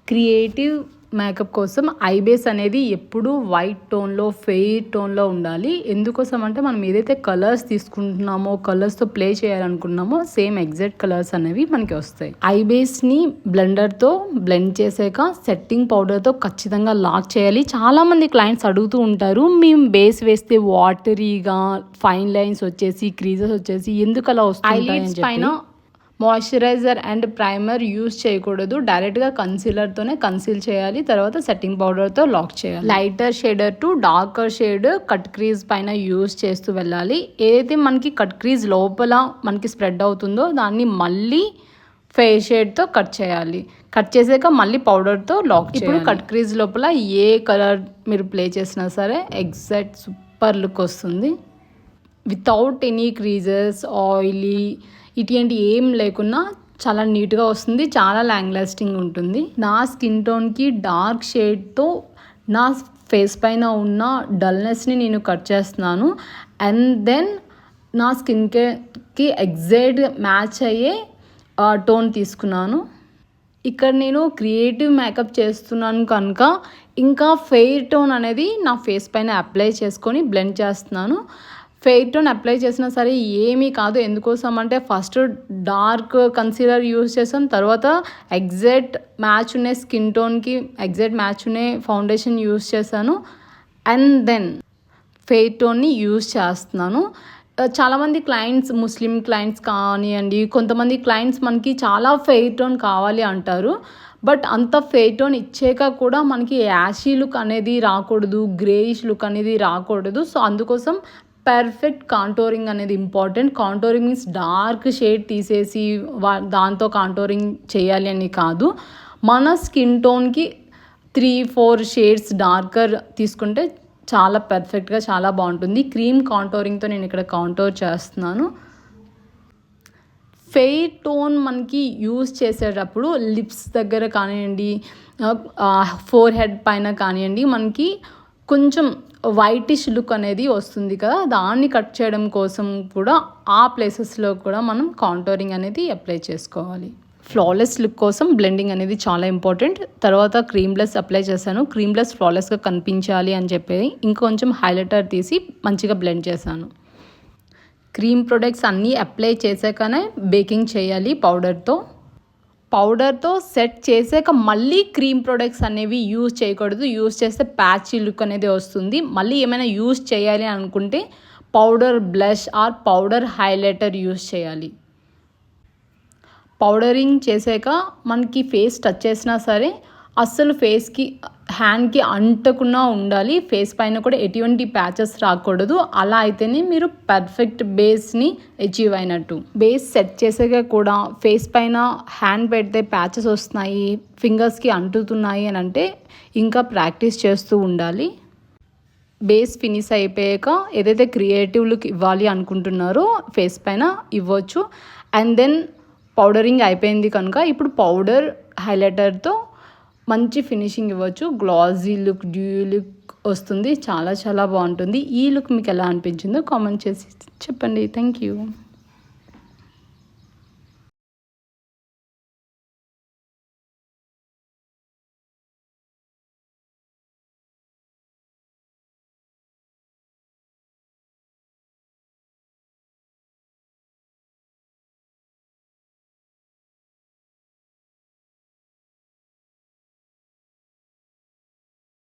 Creative makeup కోసం I base అనేది ఎప్పుడు వైట్ టోన్లో ఫెయిర్ టోన్లో ఉండాలి. ఎందుకోసం అంటే మనం ఏదైతే కలర్స్ తీసుకుంటున్నామో కలర్స్తో ప్లే చేయాలనుకున్నామో సేమ్ ఎగ్జాక్ట్ కలర్స్ అనేవి మనకి వస్తాయి. ఐ బేస్ని బ్లెండర్తో బ్లెండ్ చేసాక సెట్టింగ్ పౌడర్తో ఖచ్చితంగా లాక్ చేయాలి. చాలామంది క్లయింట్స్ అడుగుతూ ఉంటారు, మేము బేస్ వేస్తే వాటరీగా ఫైన్ లైన్స్ వచ్చేసి క్రీజెస్ వచ్చేసి ఎందుకు అలా వస్తాయి? ఐలిడ్స్ పైన మాయిశ్చరైజర్ అండ్ ప్రైమర్ యూస్ చేయకూడదు. డైరెక్ట్గా కన్సీలర్తోనే కన్సీల్ చేయాలి. తర్వాత సెట్టింగ్ పౌడర్తో లాక్ చేయాలి. Lighter shader to darker shade cut crease పైన యూస్ చేస్తూ వెళ్ళాలి. ఏదైతే మనకి కట్ క్రీజ్ లోపల మనకి స్ప్రెడ్ అవుతుందో దాన్ని మళ్ళీ ఫెయిర్ షేడ్తో కట్ చేయాలి. కట్ చేసాక మళ్ళీ పౌడర్తో లాక్ చేయాలి. ఇప్పుడు కట్ క్రీజ్ లోపల ఏ కలర్ మీరు ప్లే చేసినా సరే ఎగ్జాక్ట్ సూపర్ లుక్ వస్తుంది. వితౌట్ ఎనీ క్రీజెస్ ఆయిలీ ఇటువంటి ఏం లేకున్నా చాలా నీట్గా వస్తుంది. చాలా లాంగ్ లాస్టింగ్ ఉంటుంది. నా స్కిన్ టోన్కి డార్క్ షేడ్తో నా ఫేస్ పైన ఉన్న డల్నెస్ని నేను కట్ చేస్తున్నాను. అండ్ దెన్ నా స్కిన్కి ఎగ్జాక్ట్ మ్యాచ్ అయ్యే టోన్ తీసుకున్నాను. ఇక్కడ నేను క్రియేటివ్ మేకప్ చేస్తున్నాను కనుక ఇంకా ఫెయిర్ టోన్ అనేది నా ఫేస్ పైన అప్లై చేసుకొని బ్లెండ్ చేస్తున్నాను. ఫెయిర్ టోన్ అప్లై చేసినా సరే ఏమీ కాదు. ఎందుకోసం అంటే ఫస్ట్ డార్క్ కన్సీలర్ యూస్ చేసాం, తర్వాత ఎగ్జాక్ట్ మ్యాచ్ ఉండే స్కిన్ టోన్కి ఎగ్జాక్ట్ మ్యాచ్ ఉండే ఫౌండేషన్ యూస్ చేశాను. అండ్ దెన్ ఫెయిర్ టోన్ని యూస్ చేస్తున్నాను. చాలామంది క్లయింట్స్ ముస్లిం క్లయింట్స్ కానివ్వండి, కొంతమంది క్లయింట్స్ మనకి చాలా ఫెయిర్ టోన్ కావాలి అంటారు. బట్ అంత ఫెయిర్ టోన్ ఇచ్చాక కూడా మనకి యాషీ లుక్ అనేది రాకూడదు, గ్రేయిష్ లుక్ అనేది రాకూడదు. సో అందుకోసం పర్ఫెక్ట్ కాంటోరింగ్ అనేది important. Contouring means dark shade తీసేసి దాంతో కాంటోరింగ్ చేయాలి అని కాదు. మన స్కిన్ టోన్కి 3-4 షేడ్స్ డార్కర్ తీసుకుంటే చాలా పర్ఫెక్ట్గా చాలా బాగుంటుంది. క్రీమ్ కాంటోరింగ్తో నేను ఇక్కడ కాంటోర్ చేస్తున్నాను. ఫెయిర్ టోన్ మనకి యూస్ చేసేటప్పుడు లిప్స్ దగ్గర కానివ్వండి, ఫోర్ హెడ్ పైన కానివ్వండి, మనకి కొంచెం వైటిష్ లుక్ అనేది వస్తుంది కదా, దాన్ని కట్ చేయడం కోసం కూడా ఆ ప్లేసెస్లో కూడా మనం కాంటోరింగ్ అనేది అప్లై చేసుకోవాలి. ఫ్లాలెస్ లుక్ కోసం బ్లెండింగ్ అనేది చాలా ఇంపార్టెంట్. తర్వాత క్రీమ్లెస్ అప్లై చేశాను. క్రీమ్లెస్ ఫ్లాలెస్గా కనిపించాలి అని చెప్పి ఇంకొంచెం హైలైటర్ తీసి మంచిగా బ్లెండ్ చేశాను. క్రీమ్ ప్రొడక్ట్స్ అన్నీ అప్లై చేసాకనే బేకింగ్ చేయాలి పౌడర్తో సెట్ చేసాక మళ్ళీ క్రీమ్ ప్రొడక్ట్స్ అనేవి యూజ్ చేయకూడదు. యూజ్ చేస్తే ప్యాచీ లుక్ అనేది వస్తుంది. మళ్ళీ ఏమైనా యూజ్ చేయాలి అనుకుంటే powder blush or powder highlighter use చేయాలి. పౌడరింగ్ చేసాక మనకి ఫేస్ టచ్ చేసినా సరే అస్సలు ఫేస్కి హ్యాండ్కి అంటకుండా ఉండాలి. ఫేస్ పైన కూడా ఎటువంటి ప్యాచెస్ రాకూడదు. అలా అయితేనే మీరు పర్ఫెక్ట్ బేస్ని అచీవ్ అయినట్టు. బేస్ సెట్ చేసాక కూడా ఫేస్ పైన హ్యాండ్ పెడితే ప్యాచెస్ వస్తున్నాయి, ఫింగర్స్కి అంటుతున్నాయి అని అంటే ఇంకా ప్రాక్టీస్ చేస్తూ ఉండాలి. బేస్ ఫినిష్ అయిపోయాక ఏదైతే క్రియేటివ్ లుక్ ఇవ్వాలి అనుకుంటున్నారో ఫేస్ పైన ఇవ్వచ్చు. అండ్ దెన్ పౌడరింగ్ అయిపోయింది కనుక ఇప్పుడు పౌడర్ హైలైటర్తో మంచి ఫినిషింగ్ ఇవ్వచ్చు. గ్లాజీ లుక్, డ్యూ లుక్ వస్తుంది. చాలా చాలా బాగుంటుంది. ఈ లుక్ మీకు ఎలా అనిపించిందో కామెంట్ చేసి చెప్పండి. Thank you.